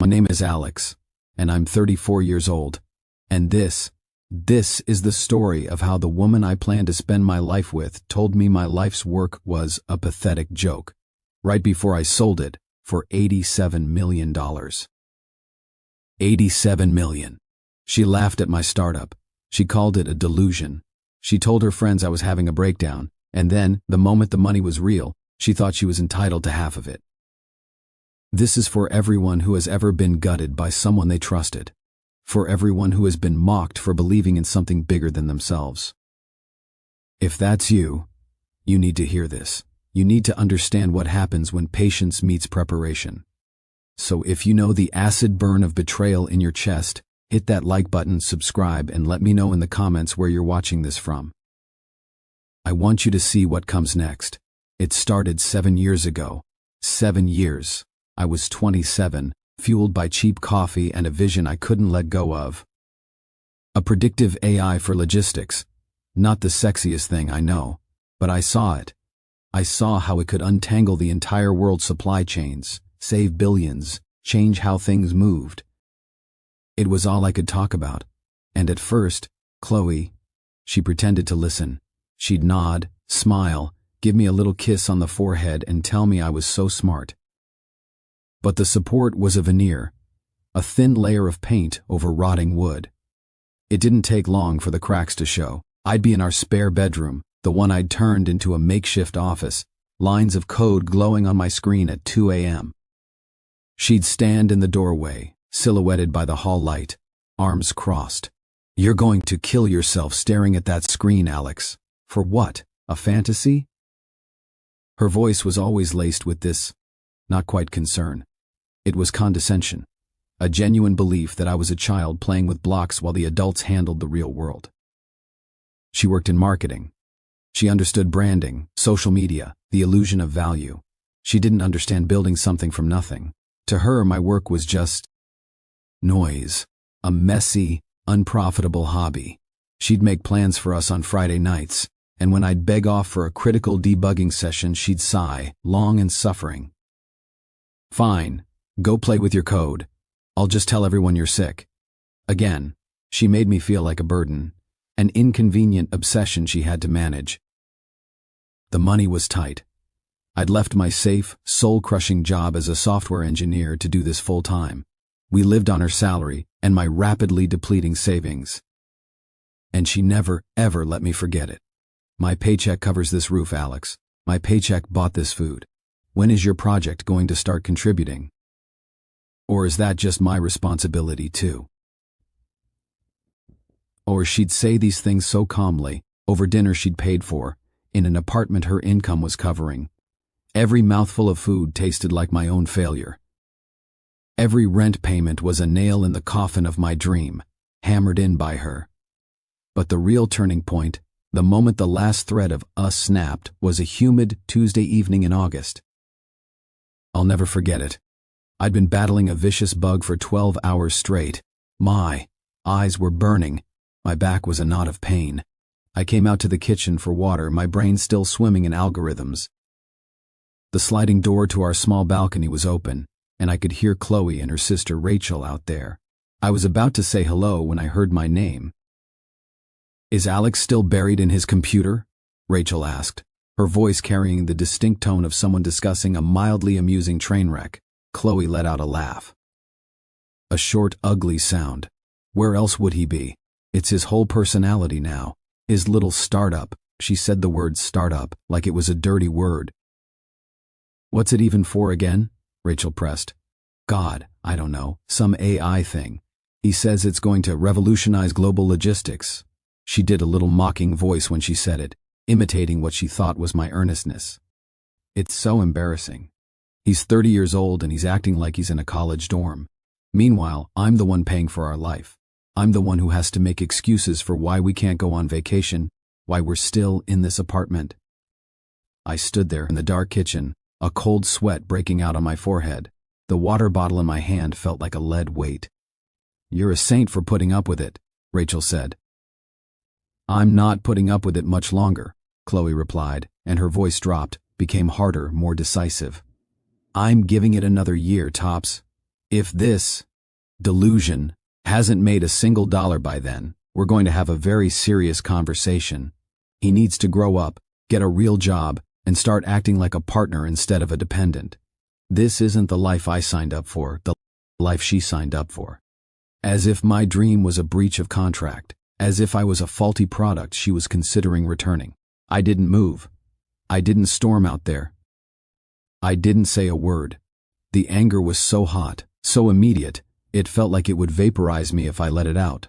My name is Alex, and I'm 34 years old. And this is the story of how the woman I planned to spend my life with told me my life's work was a pathetic joke, right before I sold it for $87 million. $87 million. She laughed at my startup. She called it a delusion. She told her friends I was having a breakdown, and then, the moment the money was real, she thought she was entitled to half of it. This is for everyone who has ever been gutted by someone they trusted. For everyone who has been mocked for believing in something bigger than themselves. If that's you, you need to hear this. You need to understand what happens when patience meets preparation. So if you know the acid burn of betrayal in your chest, hit that like button, subscribe, and let me know in the comments where you're watching this from. I want you to see what comes next. It started 7 years ago. 7 years. I was 27, fueled by cheap coffee and a vision I couldn't let go of. A predictive AI for logistics. Not the sexiest thing, I know, but I saw it. I saw how it could untangle the entire world's supply chains, save billions, change how things moved. It was all I could talk about. And at first, Chloe, she pretended to listen. She'd nod, smile, give me a little kiss on the forehead and tell me I was so smart. But the support was a veneer, a thin layer of paint over rotting wood. It didn't take long for the cracks to show. I'd be in our spare bedroom, the one I'd turned into a makeshift office, lines of code glowing on my screen at 2 a.m. She'd stand in the doorway, silhouetted by the hall light, arms crossed. "You're going to kill yourself staring at that screen, Alex. For what? A fantasy?" Her voice was always laced with this, not quite concern. It was condescension, a genuine belief that I was a child playing with blocks while the adults handled the real world. She worked in marketing. She understood branding, social media, the illusion of value. She didn't understand building something from nothing. To her, my work was just noise, a messy, unprofitable hobby. She'd make plans for us on Friday nights, and when I'd beg off for a critical debugging session, she'd sigh, long and suffering. "Fine. Go play with your code. I'll just tell everyone you're sick." Again, she made me feel like a burden, an inconvenient obsession she had to manage. The money was tight. I'd left my safe, soul-crushing job as a software engineer to do this full-time. We lived on her salary and my rapidly depleting savings. And she never, ever let me forget it. "My paycheck covers this roof, Alex. My paycheck bought this food. When is your project going to start contributing? Or is that just my responsibility too?" Or she'd say these things so calmly, over dinner she'd paid for, in an apartment her income was covering. Every mouthful of food tasted like my own failure. Every rent payment was a nail in the coffin of my dream, hammered in by her. But the real turning point, the moment the last thread of us snapped, was a humid Tuesday evening in August. I'll never forget it. I'd been battling a vicious bug for 12 hours straight. My eyes were burning. My back was a knot of pain. I came out to the kitchen for water, my brain still swimming in algorithms. The sliding door to our small balcony was open, and I could hear Chloe and her sister Rachel out there. I was about to say hello when I heard my name. "Is Alex still buried in his computer?" Rachel asked, her voice carrying the distinct tone of someone discussing a mildly amusing train wreck. Chloe let out a laugh. A short, ugly sound. Where else would he be? It's his whole personality now. His little startup. She said the word startup like it was a dirty word. "What's it even for again?" Rachel pressed. "God, I don't know. Some AI thing. He says it's going to revolutionize global logistics." She did a little mocking voice when she said it, imitating what she thought was my earnestness. It's so embarrassing. He's 30 years old and he's acting like he's in a college dorm. Meanwhile, I'm the one paying for our life. I'm the one who has to make excuses for why we can't go on vacation, why we're still in this apartment. I stood there in the dark kitchen, a cold sweat breaking out on my forehead. The water bottle in my hand felt like a lead weight. "You're a saint for putting up with it," Rachel said. "I'm not putting up with it much longer," Chloe replied, and her voice dropped, became harder, more decisive. "I'm giving it another year, tops. If this delusion hasn't made a single dollar by then, we're going to have a very serious conversation. He needs to grow up, get a real job, and start acting like a partner instead of a dependent. This isn't the life I signed up for, the life she signed up for. As if my dream was a breach of contract, as if I was a faulty product she was considering returning. I didn't move. I didn't storm out there. I didn't say a word. The anger was so hot, so immediate, it felt like it would vaporize me if I let it out.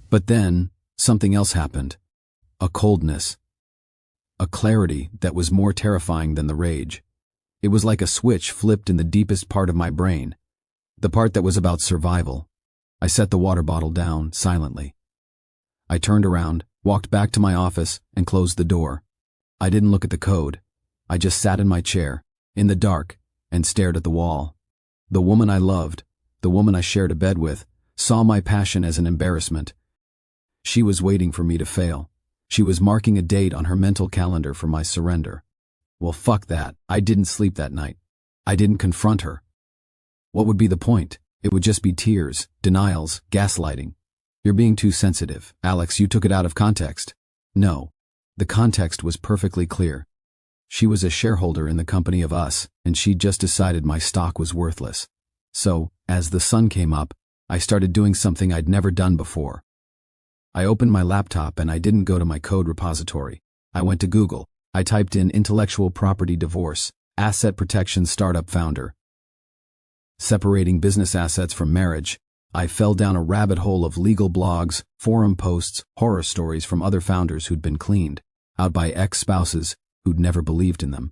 But then, something else happened. A coldness. A clarity that was more terrifying than the rage. It was like a switch flipped in the deepest part of my brain, the part that was about survival. I set the water bottle down silently. I turned around, walked back to my office, and closed the door. I didn't look at the code. I just sat in my chair, in the dark, and stared at the wall. The woman I loved, the woman I shared a bed with, saw my passion as an embarrassment. She was waiting for me to fail. She was marking a date on her mental calendar for my surrender. Well, fuck that. I didn't sleep that night. I didn't confront her. What would be the point? It would just be tears, denials, gaslighting. You're being too sensitive. Alex, you took it out of context. No. The context was perfectly clear. She was a shareholder in the company of us, and she'd just decided my stock was worthless. So, as the sun came up, I started doing something I'd never done before. I opened my laptop and I didn't go to my code repository. I went to Google. I typed in intellectual property divorce, asset protection startup founder. Separating business assets from marriage, I fell down a rabbit hole of legal blogs, forum posts, horror stories from other founders who'd been cleaned out by ex-spouses who'd never believed in them.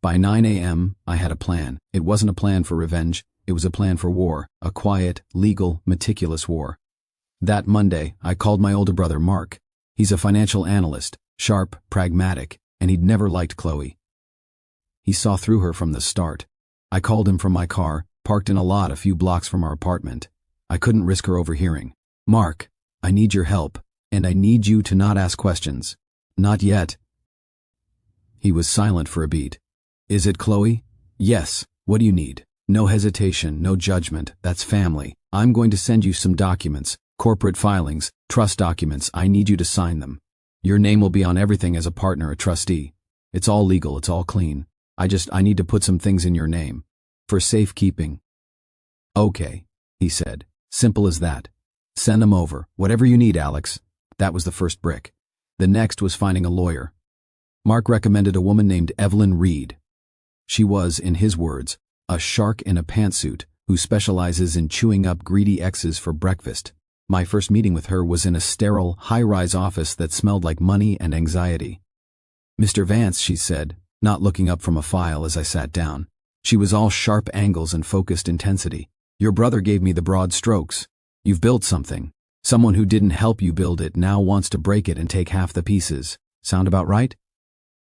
By 9 a.m., I had a plan. It wasn't a plan for revenge, it was a plan for war, a quiet, legal, meticulous war. That Monday, I called my older brother Mark. He's a financial analyst, sharp, pragmatic, and he'd never liked Chloe. He saw through her from the start. I called him from my car, parked in a lot a few blocks from our apartment. I couldn't risk her overhearing. Mark, I need your help, and I need you to not ask questions. Not yet. He was silent for a beat. Is it Chloe? Yes. What do you need? No hesitation, no judgment. That's family. I'm going to send you some documents, corporate filings, trust documents. I need you to sign them. Your name will be on everything as a partner, a trustee. It's all legal, it's all clean. I need to put some things in your name. For safekeeping. Okay, he said. Simple as that. Send them over. Whatever you need, Alex. That was the first brick. The next was finding a lawyer. Mark recommended a woman named Evelyn Reed. She was, in his words, a shark in a pantsuit who specializes in chewing up greedy exes for breakfast. My first meeting with her was in a sterile, high-rise office that smelled like money and anxiety. Mr. Vance, she said, not looking up from a file as I sat down. She was all sharp angles and focused intensity. Your brother gave me the broad strokes. You've built something. Someone who didn't help you build it now wants to break it and take half the pieces. Sound about right?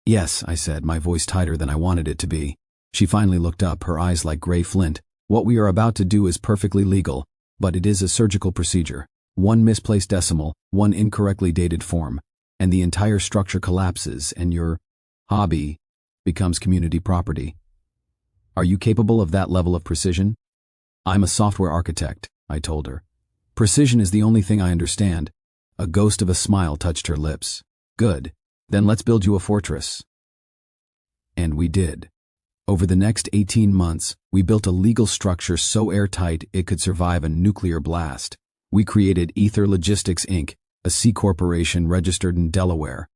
Yes, I said, my voice tighter than I wanted it to be. She finally looked up, her eyes like gray flint. What we are about to do is perfectly legal, but it is a surgical procedure. One misplaced decimal, one incorrectly dated form, and the entire structure collapses and your hobby becomes community property. Are you capable of that level of precision? I'm a software architect, I told her. Precision is the only thing I understand. A ghost of a smile touched her lips. Good. Then let's build you a fortress. And we did. Over the next 18 months, we built a legal structure so airtight it could survive a nuclear blast. We created Ether Logistics Inc., a C corporation registered in Delaware.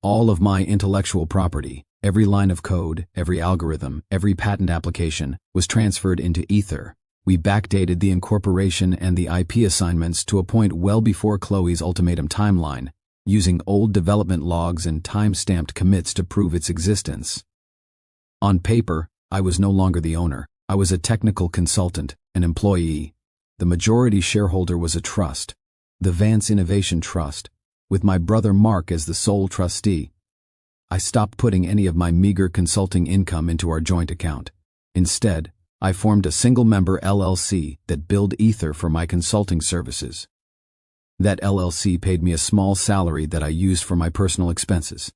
All of my intellectual property, every line of code, every algorithm, every patent application, was transferred into Ether. We backdated the incorporation and the IP assignments to a point well before Chloe's ultimatum timeline, using old development logs and time-stamped commits to prove its existence. On paper, I was no longer the owner. I was a technical consultant, an employee. The majority shareholder was a trust, the Vance Innovation Trust, with my brother Mark as the sole trustee. I stopped putting any of my meager consulting income into our joint account. Instead, I formed a single-member LLC that billed Ether for my consulting services. That LLC paid me a small salary that I used for my personal expenses.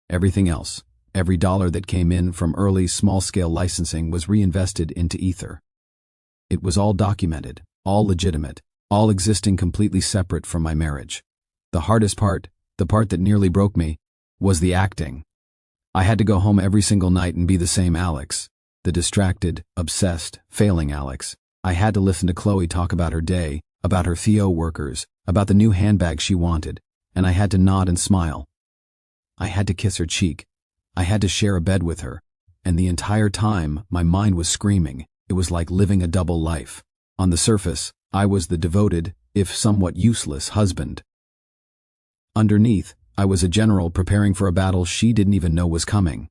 Everything else, Every dollar that came in from early small-scale licensing was reinvested into Ether. It was all documented, all legitimate, all existing completely separate from my marriage. The hardest part, the part that nearly broke me, was the acting. I had to go home every single night and be the same Alex, the distracted, obsessed, failing Alex. I had to listen to Chloe talk about her day, about her Theo workers, about the new handbag she wanted, and I had to nod and smile. I had to kiss her cheek. I had to share a bed with her, and the entire time my mind was screaming. It was like living a double life. On the surface, I was the devoted, if somewhat useless, husband. Underneath, I was a general preparing for a battle she didn't even know was coming.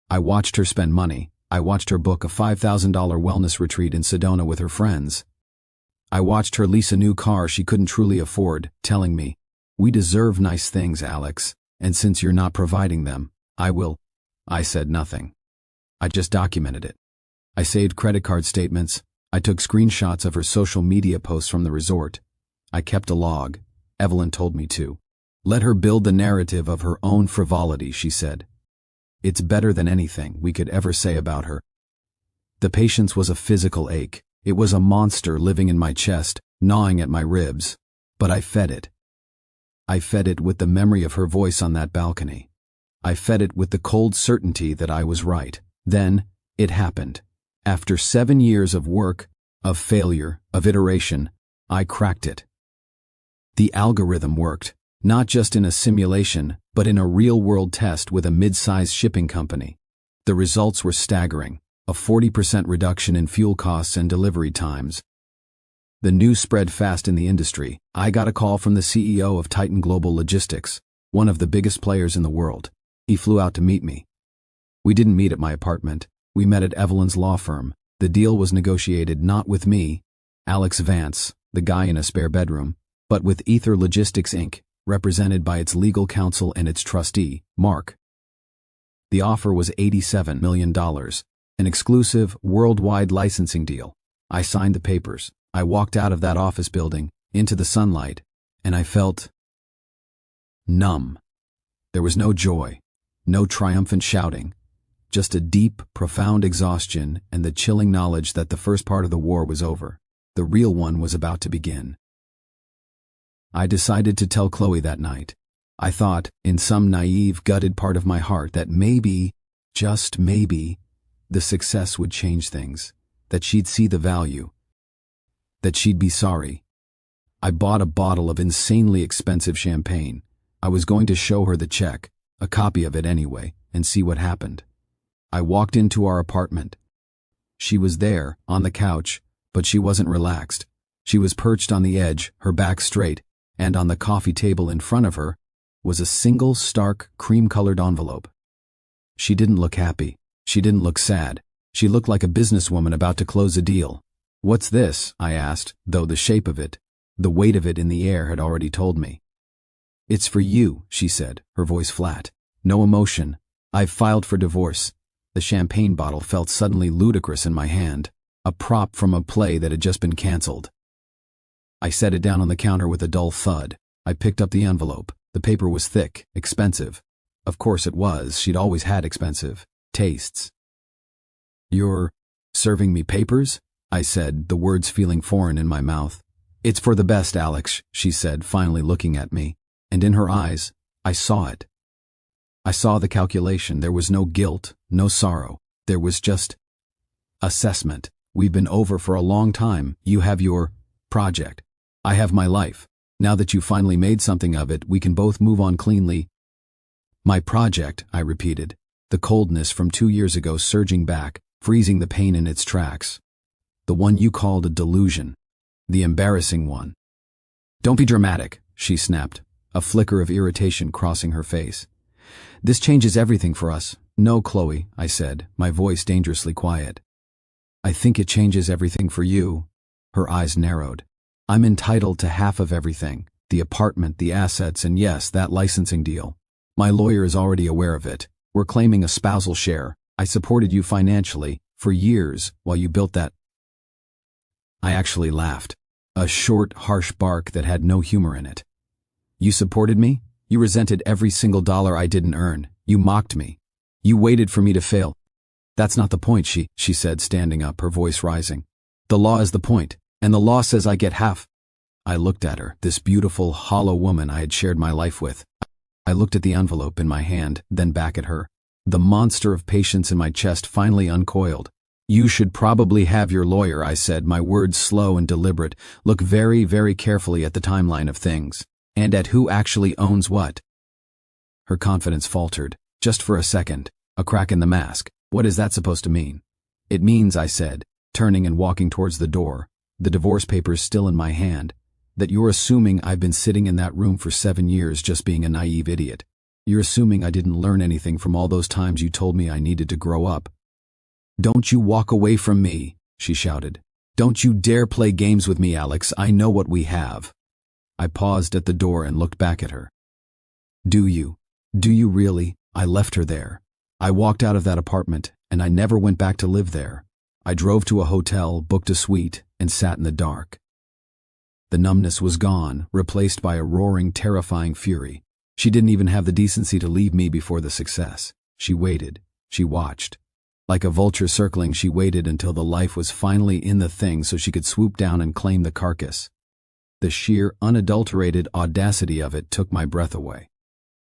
I watched her spend money. I watched her book a $5,000 wellness retreat in Sedona with her friends. I watched her lease a new car she couldn't truly afford, telling me, "We deserve nice things, Alex, and since you're not providing them, I will." I said nothing. I just documented it. I saved credit card statements. I took screenshots of her social media posts from the resort. I kept a log. Evelyn told me to. Let her build the narrative of her own frivolity, she said. It's better than anything we could ever say about her. The patience was a physical ache. It was a monster living in my chest, gnawing at my ribs. But I fed it. I fed it with the memory of her voice on that balcony. I fed it with the cold certainty that I was right. Then, it happened. After 7 years of work, of failure, of iteration, I cracked it. The algorithm worked, not just in a simulation, but in a real-world test with a mid-sized shipping company. The results were staggering, a 40% reduction in fuel costs and delivery times. The news spread fast in the industry. I got a call from the CEO of Titan Global Logistics, one of the biggest players in the world. He flew out to meet me. We didn't meet at my apartment. We met at Evelyn's law firm. The deal was negotiated not with me, Alex Vance, the guy in a spare bedroom, but with Ether Logistics Inc., represented by its legal counsel and its trustee, Mark. The offer was $87 million, an exclusive, worldwide licensing deal. I signed the papers. I walked out of that office building, into the sunlight, and I felt numb. There was no joy, no triumphant shouting, just a deep, profound exhaustion and the chilling knowledge that the first part of the war was over. The real one was about to begin. I decided to tell Chloe that night. I thought, in some naive, gutted part of my heart, that maybe, just maybe, the success would change things, that she'd see the value, that she'd be sorry. I bought a bottle of insanely expensive champagne. I was going to show her the check, a copy of it anyway, and see what happened. I walked into our apartment. She was there, on the couch, but she wasn't relaxed. She was perched on the edge, her back straight, and on the coffee table in front of her was a single stark, cream-colored envelope. She didn't look happy. She didn't look sad. She looked like a businesswoman about to close a deal. "What's this?" I asked, though the shape of it, the weight of it in the air had already told me. "It's for you," she said, her voice flat. No emotion. "I've filed for divorce." The champagne bottle felt suddenly ludicrous in my hand, a prop from a play that had just been cancelled. I set it down on the counter with a dull thud. I picked up the envelope. The paper was thick, expensive. Of course it was. She'd always had expensive tastes. "You're serving me papers?" I said, the words feeling foreign in my mouth. "It's for the best, Alex," she said, finally looking at me. And in her eyes, I saw it. I saw the calculation. There was no guilt, no sorrow. There was just assessment. "We've been over for a long time. You have your project. I have my life. Now that you finally made something of it, we can both move on cleanly." "My project," I repeated, the coldness from 2 years ago surging back, freezing the pain in its tracks. "The one you called a delusion. The embarrassing one." "Don't be dramatic," she snapped, a flicker of irritation crossing her face. "This changes everything for us." "No, Chloe," I said, my voice dangerously quiet. "I think it changes everything for you." Her eyes narrowed. "I'm entitled to half of everything, the apartment, the assets, and yes, that licensing deal. My lawyer is already aware of it. We're claiming a spousal share. I supported you financially for years while you built that." I actually laughed, a short, harsh bark that had no humor in it. "You supported me? You resented every single dollar I didn't earn. You mocked me. You waited for me to fail. That's not the point, she said, standing up, her voice rising. The law is the point, and the law says I get half. I looked at her, this beautiful, hollow woman I had shared my life with. I looked at the envelope in my hand, then back at her. The monster of patience in my chest finally uncoiled. You should probably have your lawyer, I said, my words slow and deliberate. Look very, very carefully at the timeline of things, and at who actually owns what. Her confidence faltered, just for a second, a crack in the mask. What is that supposed to mean? It means, I said, turning and walking towards the door, the divorce papers still in my hand, that you're assuming I've been sitting in that room for 7 years just being a naive idiot. You're assuming I didn't learn anything from all those times you told me I needed to grow up. Don't you walk away from me, she shouted. Don't you dare play games with me, Alex. I know what we have. I paused at the door and looked back at her. Do you? Do you really? I left her there. I walked out of that apartment, and I never went back to live there. I drove to a hotel, booked a suite, and sat in the dark. The numbness was gone, replaced by a roaring, terrifying fury. She didn't even have the decency to leave me before the success. She waited. She watched. Like a vulture circling, she waited until the life was finally in the thing so she could swoop down and claim the carcass. The sheer, unadulterated audacity of it took my breath away.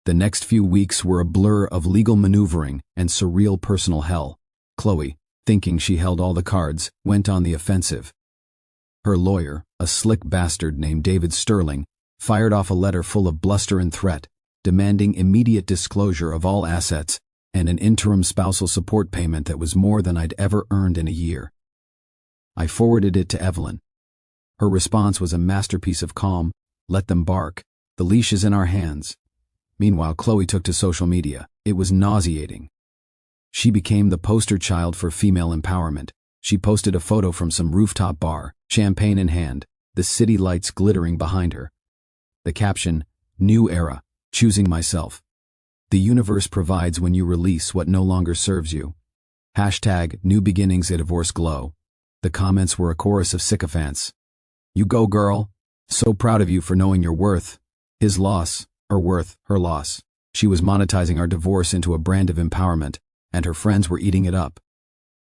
The next few weeks were a blur of legal maneuvering and surreal personal hell. Chloe, thinking she held all the cards, went on the offensive. Her lawyer, a slick bastard named David Sterling, fired off a letter full of bluster and threat, demanding immediate disclosure of all assets and an interim spousal support payment that was more than I'd ever earned in a year. I forwarded it to Evelyn. Her response was a masterpiece of calm. Let them bark. The leash is in our hands. Meanwhile, Chloe took to social media. It was nauseating. She became the poster child for female empowerment. She posted a photo from some rooftop bar, champagne in hand, the city lights glittering behind her. The caption, New Era, choosing myself. The universe provides when you release what no longer serves you. Hashtag New Beginnings, a divorce glow. The comments were a chorus of sycophants. You go, girl. So proud of you for knowing your worth. His loss, or worth, her loss. She was monetizing our divorce into a brand of empowerment, and her friends were eating it up.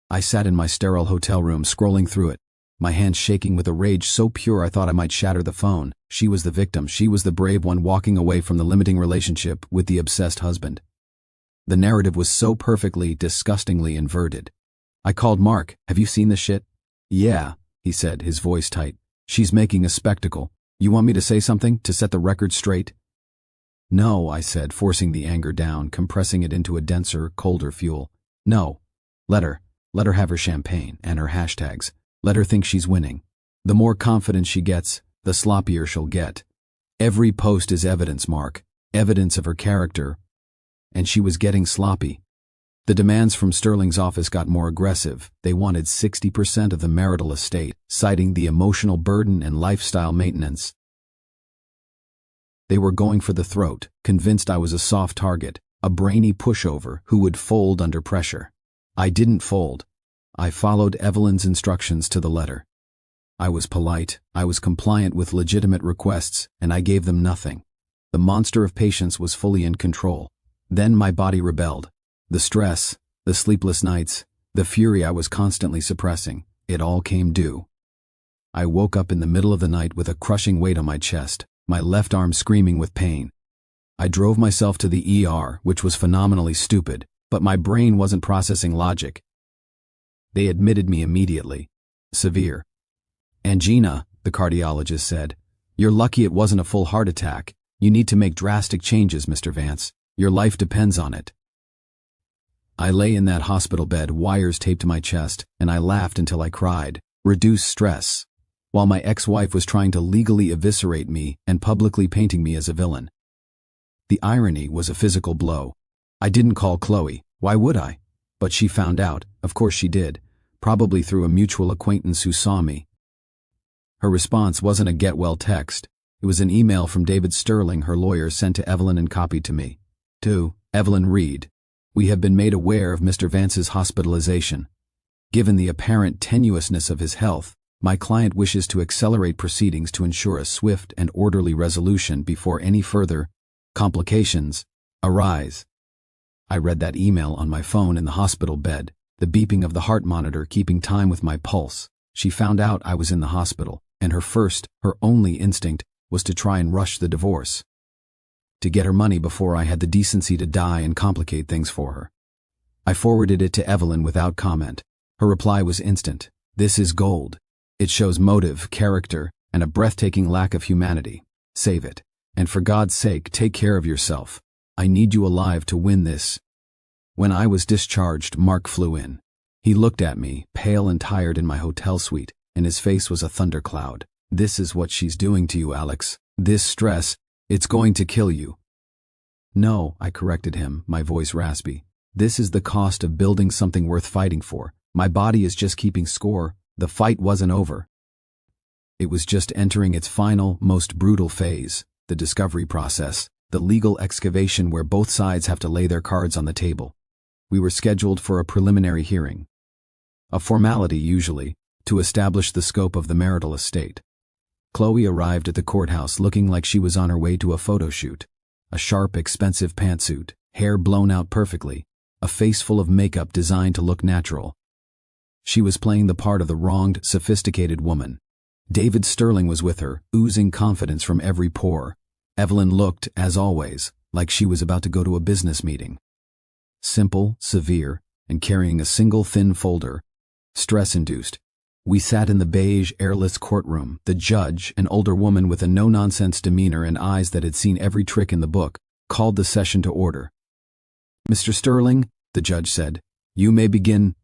I sat in my sterile hotel room scrolling through it, my hands shaking with a rage so pure I thought I might shatter the phone. She was the victim. She was the brave one walking away from the limiting relationship with the obsessed husband. The narrative was so perfectly, disgustingly inverted. I called Mark. Have you seen the shit? Yeah, he said, his voice tight. She's making a spectacle. You want me to say something to set the record straight? No, I said, forcing the anger down, compressing it into a denser, colder fuel. No. Let her have her champagne and her hashtags. Let her think she's winning. The more confidence she gets, the sloppier she'll get. Every post is evidence, Mark. Evidence of her character. And she was getting sloppy. The demands from Sterling's office got more aggressive. They wanted 60% of the marital estate, citing the emotional burden and lifestyle maintenance. They were going for the throat, convinced I was a soft target, a brainy pushover who would fold under pressure. I didn't fold. I followed Evelyn's instructions to the letter. I was polite, I was compliant with legitimate requests, and I gave them nothing. The monster of patience was fully in control. Then my body rebelled. The stress, the sleepless nights, the fury I was constantly suppressing, it all came due. I woke up in the middle of the night with a crushing weight on my chest, my left arm screaming with pain. I drove myself to the ER, which was phenomenally stupid, but my brain wasn't processing logic. They admitted me immediately. Severe. Angina, the cardiologist said. You're lucky it wasn't a full heart attack. You need to make drastic changes, Mr. Vance. Your life depends on it. I lay in that hospital bed, wires taped to my chest, and I laughed until I cried. Reduce stress. While my ex-wife was trying to legally eviscerate me and publicly painting me as a villain. The irony was a physical blow. I didn't call Chloe. Why would I? But she found out. Of course she did. Probably through a mutual acquaintance who saw me. Her response wasn't a get-well text. It was an email from David Sterling, her lawyer, sent to Evelyn and copied to me. To Evelyn Reed. We have been made aware of Mr. Vance's hospitalization. Given the apparent tenuousness of his health, my client wishes to accelerate proceedings to ensure a swift and orderly resolution before any further complications arise. I read that email on my phone in the hospital bed, the beeping of the heart monitor keeping time with my pulse. She found out I was in the hospital, and her only instinct was to try and rush the divorce. To get her money before I had the decency to die and complicate things for her. I forwarded it to Evelyn without comment. Her reply was instant. This is gold. It shows motive, character, and a breathtaking lack of humanity. Save it. And for God's sake, take care of yourself. I need you alive to win this. When I was discharged, Mark flew in. He looked at me, pale and tired in my hotel suite, and his face was a thundercloud. This is what she's doing to you, Alex. This stress, it's going to kill you. No, I corrected him, my voice raspy. This is the cost of building something worth fighting for. My body is just keeping score. The fight wasn't over. It was just entering its final, most brutal phase, the discovery process, the legal excavation where both sides have to lay their cards on the table. We were scheduled for a preliminary hearing. A formality, usually, to establish the scope of the marital estate. Chloe arrived at the courthouse looking like she was on her way to a photo shoot. A sharp, expensive pantsuit, hair blown out perfectly, a face full of makeup designed to look natural. She was playing the part of the wronged, sophisticated woman. David Sterling was with her, oozing confidence from every pore. Evelyn looked, as always, like she was about to go to a business meeting. Simple, severe, and carrying a single thin folder. Stress-induced. We sat in the beige, airless courtroom. The judge, an older woman with a no-nonsense demeanor and eyes that had seen every trick in the book, called the session to order. Mr. Sterling, the judge said, you may begin.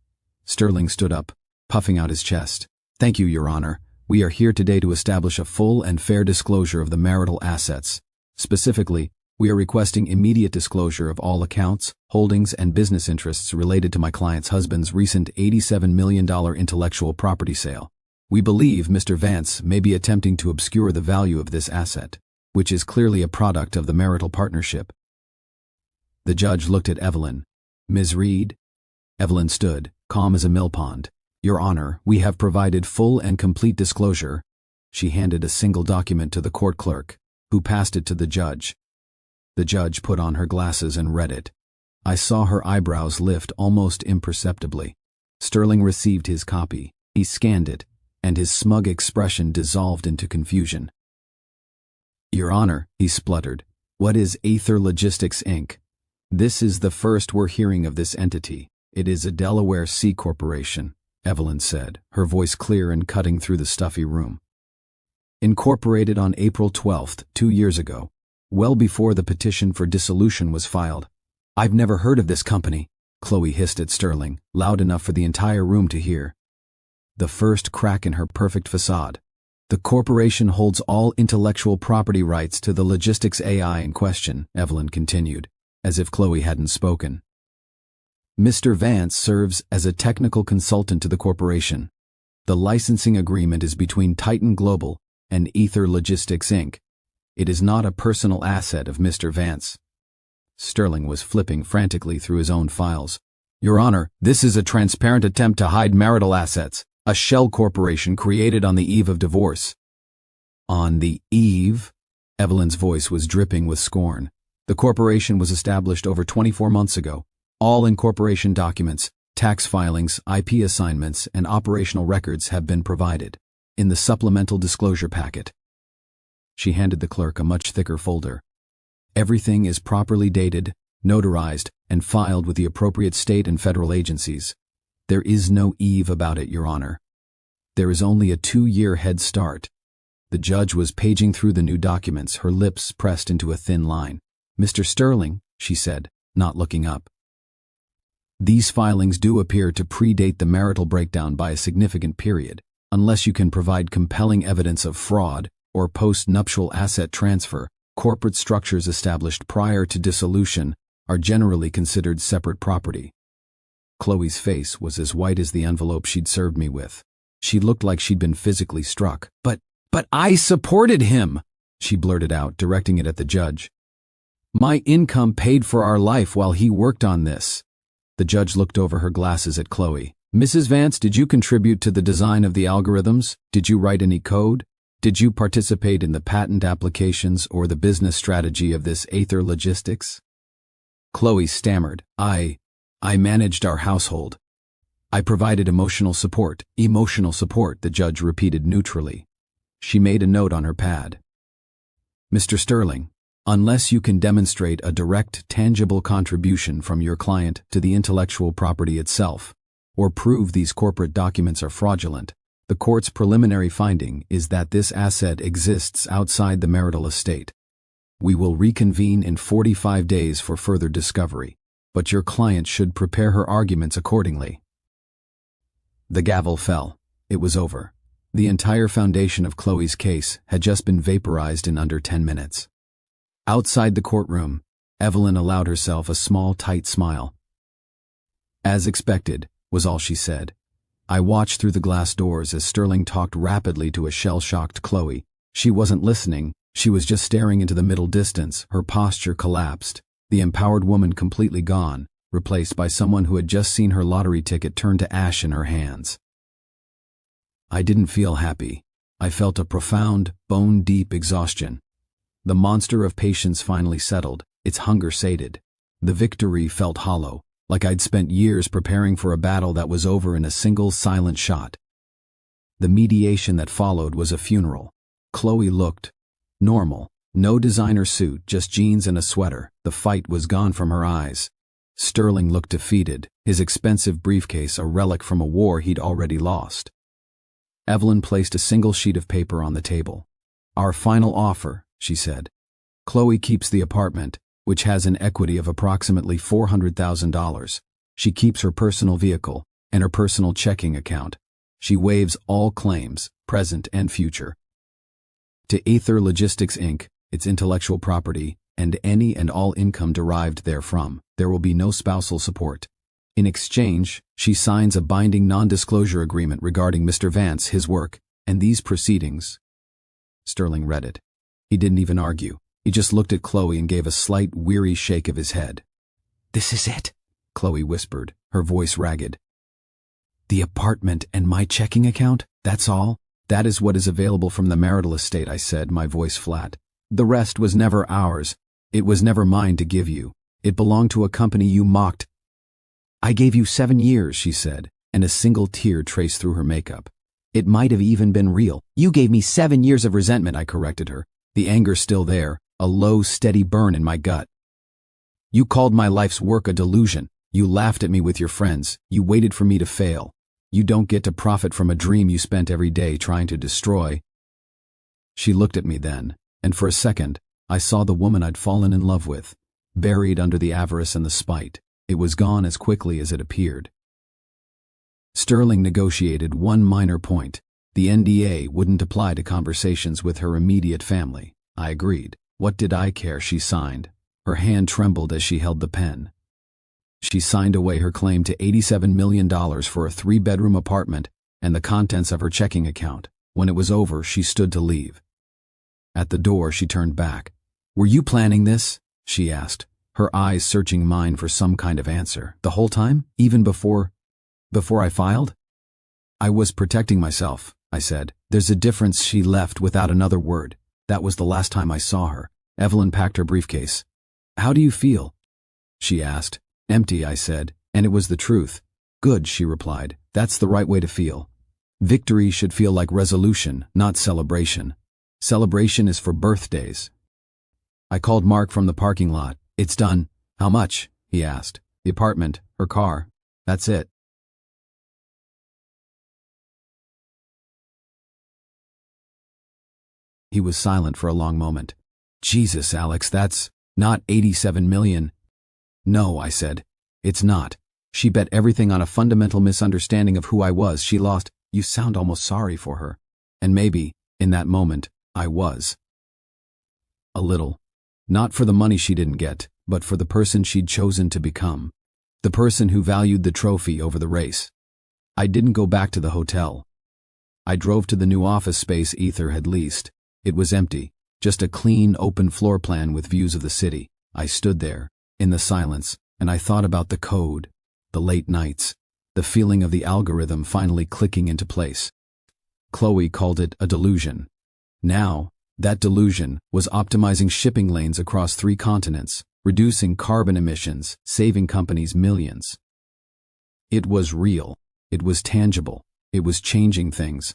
Sterling stood up, puffing out his chest. Thank you, Your Honor. We are here today to establish a full and fair disclosure of the marital assets. Specifically, we are requesting immediate disclosure of all accounts, holdings, and business interests related to my client's husband's recent $87 million intellectual property sale. We believe Mr. Vance may be attempting to obscure the value of this asset, which is clearly a product of the marital partnership. The judge looked at Evelyn. Ms. Reed? Evelyn stood, calm as a millpond. Your Honor, we have provided full and complete disclosure. She handed a single document to the court clerk, who passed it to the judge. The judge put on her glasses and read it. I saw her eyebrows lift almost imperceptibly. Sterling received his copy. He scanned it, and his smug expression dissolved into confusion. Your Honor, he spluttered, what is Aether Logistics, Inc.? This is the first we're hearing of this entity. It is a Delaware C corporation, Evelyn said, her voice clear and cutting through the stuffy room. Incorporated on April 12th, 2 years ago, well before the petition for dissolution was filed. I've never heard of this company, Chloe hissed at Sterling, loud enough for the entire room to hear. The first crack in her perfect facade. The corporation holds all intellectual property rights to the logistics AI in question, Evelyn continued, as if Chloe hadn't spoken. Mr. Vance serves as a technical consultant to the corporation. The licensing agreement is between Titan Global and Aether Logistics, Inc. It is not a personal asset of Mr. Vance. Sterling was flipping frantically through his own files. Your Honor, this is a transparent attempt to hide marital assets, a shell corporation created on the eve of divorce. On the eve? Evelyn's voice was dripping with scorn. The corporation was established over 24 months ago. All incorporation documents, tax filings, IP assignments, and operational records have been provided in the supplemental disclosure packet. She handed the clerk a much thicker folder. Everything is properly dated, notarized, and filed with the appropriate state and federal agencies. There is no eve about it, Your Honor. There is only a 2-year head start. The judge was paging through the new documents, her lips pressed into a thin line. Mr. Sterling, she said, not looking up. These filings do appear to predate the marital breakdown by a significant period, unless you can provide compelling evidence of fraud or post-nuptial asset transfer. Corporate structures established prior to dissolution are generally considered separate property. Chloe's face was as white as the envelope she'd served me with. She looked like she'd been physically struck. But I supported him, she blurted out, directing it at the judge. My income paid for our life while he worked on this. The judge looked over her glasses at Chloe. Mrs. Vance, did you contribute to the design of the algorithms? Did you write any code? Did you participate in the patent applications or the business strategy of this Aether Logistics? Chloe stammered. I managed our household. I provided emotional support, the judge repeated neutrally. She made a note on her pad. Mr. Sterling, unless you can demonstrate a direct, tangible contribution from your client to the intellectual property itself, or prove these corporate documents are fraudulent, the court's preliminary finding is that this asset exists outside the marital estate. We will reconvene in 45 days for further discovery, but your client should prepare her arguments accordingly. The gavel fell. It was over. The entire foundation of Chloe's case had just been vaporized in under 10 minutes. Outside the courtroom, Evelyn allowed herself a small, tight smile. As expected, was all she said. I watched through the glass doors as Sterling talked rapidly to a shell-shocked Chloe. She wasn't listening, she was just staring into the middle distance. Her posture collapsed, the empowered woman completely gone, replaced by someone who had just seen her lottery ticket turn to ash in her hands. I didn't feel happy. I felt a profound, bone-deep exhaustion. The monster of patience finally settled, its hunger sated. The victory felt hollow, like I'd spent years preparing for a battle that was over in a single silent shot. The mediation that followed was a funeral. Chloe looked normal. No designer suit, just jeans and a sweater. The fight was gone from her eyes. Sterling looked defeated, his expensive briefcase a relic from a war he'd already lost. Evelyn placed a single sheet of paper on the table. Our final offer, she said. Chloe keeps the apartment, which has an equity of approximately $400,000. She keeps her personal vehicle and her personal checking account. She waives all claims, present and future. To Aether Logistics Inc., its intellectual property, and any and all income derived therefrom, there will be no spousal support. In exchange, she signs a binding non-disclosure agreement regarding Mr. Vance, his work, and these proceedings. Sterling read it. He didn't even argue. He just looked at Chloe and gave a slight, weary shake of his head. This is it, Chloe whispered, her voice ragged. The apartment and my checking account, that's all? That is what is available from the marital estate, I said, my voice flat. The rest was never ours. It was never mine to give you. It belonged to a company you mocked. I gave you 7 years, she said, and a single tear traced through her makeup. It might have even been real. You gave me 7 years of resentment, I corrected her, the anger still there, a low, steady burn in my gut. You called my life's work a delusion. You laughed at me with your friends. You waited for me to fail. You don't get to profit from a dream you spent every day trying to destroy. She looked at me then, and for a second, I saw the woman I'd fallen in love with, buried under the avarice and the spite. It was gone as quickly as it appeared. Sterling negotiated one minor point. The NDA wouldn't apply to conversations with her immediate family. I agreed. What did I care? She signed. Her hand trembled as she held the pen. She signed away her claim to $87 million for a 3-bedroom apartment and the contents of her checking account. When it was over, she stood to leave. At the door, she turned back. Were you planning this? She asked, her eyes searching mine for some kind of answer. The whole time? Even before I filed? I was protecting myself, I said. There's a difference. She left without another word. That was the last time I saw her. Evelyn packed her briefcase. How do you feel? She asked. Empty, I said, and it was the truth. Good, she replied. That's the right way to feel. Victory should feel like resolution, not celebration. Celebration is for birthdays. I called Mark from the parking lot. It's done. How much? He asked. The apartment, her car. That's it. He was silent for a long moment. Jesus, Alex, that's not 87 million. No, I said. It's not. She bet everything on a fundamental misunderstanding of who I was. She lost. You sound almost sorry for her. And maybe, in that moment, I was. A little. Not for the money she didn't get, but for the person she'd chosen to become. The person who valued the trophy over the race. I didn't go back to the hotel. I drove to the new office space Aether had leased. It was empty, just a clean, open floor plan with views of the city. I stood there, in the silence, and I thought about the code, the late nights, the feeling of the algorithm finally clicking into place. Chloe called it a delusion. Now, that delusion was optimizing shipping lanes across 3 continents, reducing carbon emissions, saving companies millions. It was real. It was tangible. It was changing things.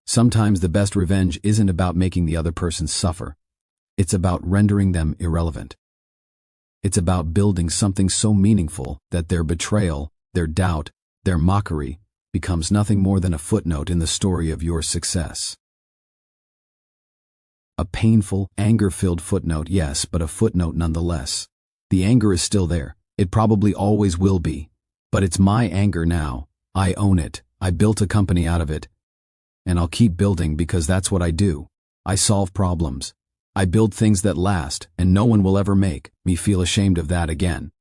Sometimes the best revenge isn't about making the other person suffer. It's about rendering them irrelevant. It's about building something so meaningful that their betrayal, their doubt, their mockery becomes nothing more than a footnote in the story of your success. A painful, anger-filled footnote, yes, but a footnote nonetheless. The anger is still there. It probably always will be. But it's my anger now. I own it. I built a company out of it. And I'll keep building because that's what I do. I solve problems. I build things that last, and no one will ever make me feel ashamed of that again.